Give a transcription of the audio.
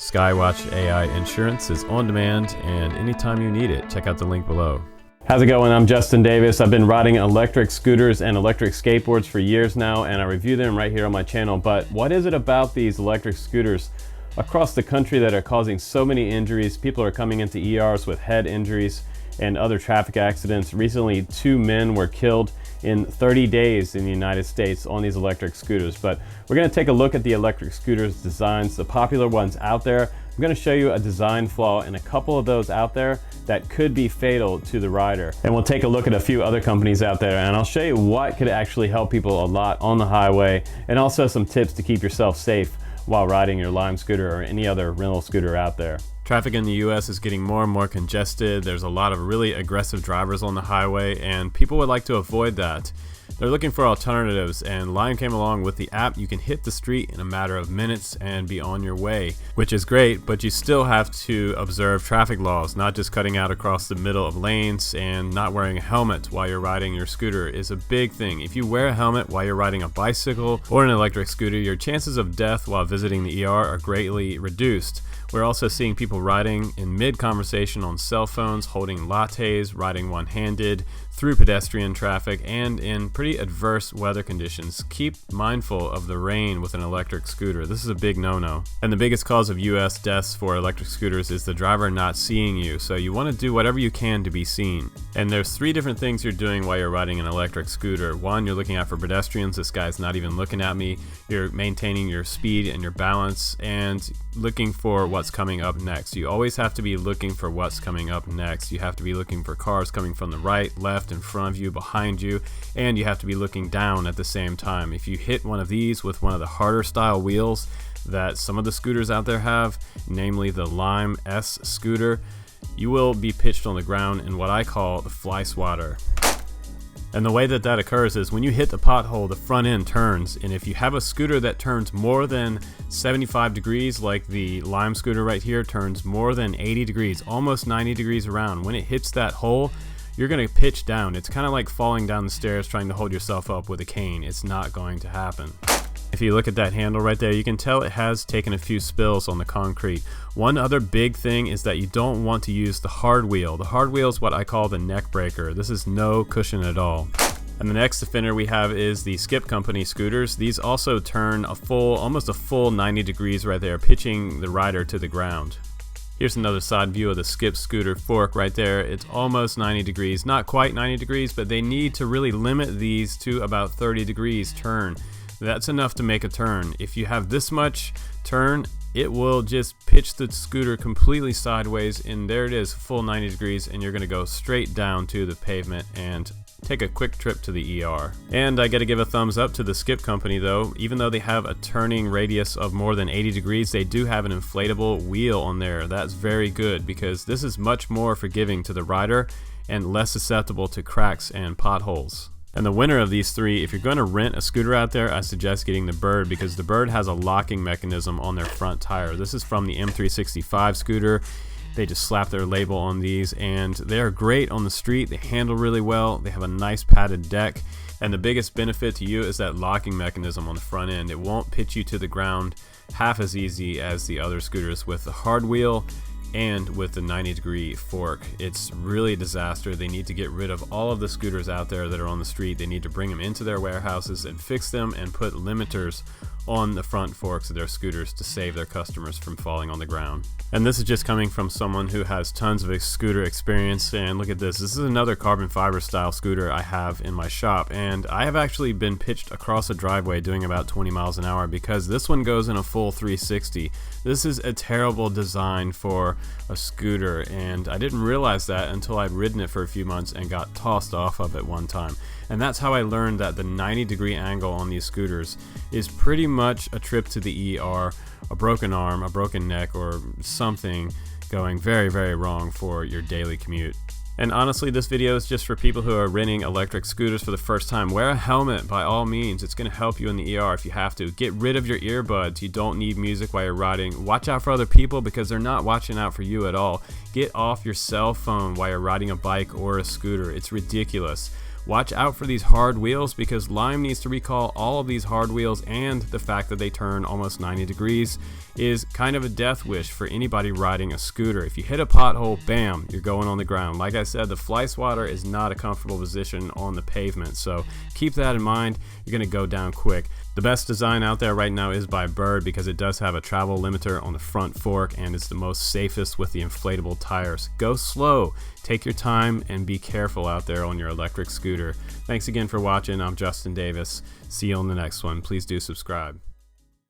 Skywatch.Ai insurance is on demand and anytime you need it. Check out the link below. How's it going? I'm Justin Davis. I've been riding electric scooters and electric skateboards for years now, and I review them right here on my channel. But what is it about these electric scooters across the country that are causing so many injuries? People are coming into ERs with head injuries and other traffic accidents. Recently, 2 men were killed in 30 days in the United States on these electric scooters. But we're going to take a look at the electric scooters designs, the popular ones out there. I'm going to show you a design flaw in a couple of those out there that could be fatal to the rider. And we'll take a look at a few other companies out there, and I'll show you what could actually help people a lot on the highway, and also some tips to keep yourself safe while riding your Lime scooter or any other rental scooter out there. Traffic in the US is getting more and more congested. There's a lot of really aggressive drivers on the highway, and people would like to avoid that. They're looking for alternatives, and Lime came along with the app. You can hit the street in a matter of minutes and be on your way, which is great, but you still have to observe traffic laws. Not just cutting out across the middle of lanes and not wearing a helmet while you're riding your scooter is a big thing. If you wear a helmet while you're riding a bicycle or an electric scooter, your chances of death while visiting the ER are greatly reduced. We're also seeing people riding in mid-conversation on cell phones, holding lattes, riding one-handed, through pedestrian traffic, and in pretty adverse weather conditions. Keep mindful of the rain with an electric scooter. This is a big no-no. And the biggest cause of US deaths for electric scooters is the driver not seeing you, so you want to do whatever you can to be seen. And there's 3 different things you're doing while you're riding an electric scooter. 1, you're looking out for pedestrians. This guy's not even looking at me. You're maintaining your speed and your balance and looking for what's coming up next. You always have to be looking for what's coming up next. You have to be looking for cars coming from the right, left, in front of you, behind you, and you have to be looking down at the same time. If you hit one of these with one of the harder style wheels that some of the scooters out there have, namely the Lime S scooter, you will be pitched on the ground in what I call the fly swatter. And the way that that occurs is when you hit the pothole, the front end turns, and if you have a scooter that turns more than 75 degrees, like the Lime scooter right here turns more than 80 degrees, almost 90 degrees around, when it hits that hole, you're going to pitch down. It's kind of like falling down the stairs trying to hold yourself up with a cane. It's not going to happen. If you look at that handle right there, you can tell it has taken a few spills on the concrete. One other big thing is that you don't want to use the hard wheel. The hard wheel is what I call the neck breaker. This is no cushion at all. And the next offender we have is the Skip Company scooters. These also turn almost a full 90 degrees right there, pitching the rider to the ground. Here's another side view of the Skip scooter fork right there. It's almost 90 degrees, not quite 90 degrees, but they need to really limit these to about 30 degrees turn. That's enough to make a turn. If you have this much turn, it will just pitch the scooter completely sideways, and there it is, full 90 degrees, and you're going to go straight down to the pavement and take a quick trip to the ER. And I got to give a thumbs up to the Skip Company though. Even though they have a turning radius of more than 80 degrees, they do have an inflatable wheel on there. That's very good because this is much more forgiving to the rider and less susceptible to cracks and potholes. And the winner of these 3, if you're going to rent a scooter out there, I suggest getting the Bird because the Bird has a locking mechanism on their front tire. This is from the M365 scooter. They just slap their label on these, and they are great on the street. They handle really well. They have a nice padded deck, and the biggest benefit to you is that locking mechanism on the front end. It won't pitch you to the ground half as easy as the other scooters with the hard wheel and with the 90-degree fork. It's really a disaster. They need to get rid of all of the scooters out there that are on the street. They need to bring them into their warehouses and fix them and put limiters on the front forks of their scooters to save their customers from falling on the ground. And this is just coming from someone who has tons of scooter experience. And look at this. This is another carbon fiber style scooter I have in my shop, and I have actually been pitched across a driveway doing about 20 miles an hour because this one goes in a full 360. This is a terrible design for a scooter, and I didn't realize that until I'd ridden it for a few months and got tossed off of it one time. And that's how I learned that the 90-degree angle on these scooters is pretty much a trip to the ER, a broken arm, a broken neck, or something going very, very wrong for your daily commute. And honestly, this video is just for people who are renting electric scooters for the first time. Wear a helmet by all means. It's going to help you in the ER if you have to. Get rid of your earbuds. You don't need music while you're riding. Watch out for other people because they're not watching out for you at all. Get off your cell phone while you're riding a bike or a scooter. It's ridiculous. Watch out for these hard wheels because Lime needs to recall all of these hard wheels and the fact that they turn almost 90 degrees. is kind of a death wish for anybody riding a scooter. If you hit a pothole, bam, you're going on the ground. Like I said, the fly swatter is not a comfortable position on the pavement, so keep that in mind. You're going to go down quick. The best design out there right now is by Bird because it does have a travel limiter on the front fork and it's the most safest with the inflatable tires. Go slow, take your time, and be careful out there on your electric scooter. Thanks again for watching. I'm Justin Davis. See you on the next one. Please do subscribe.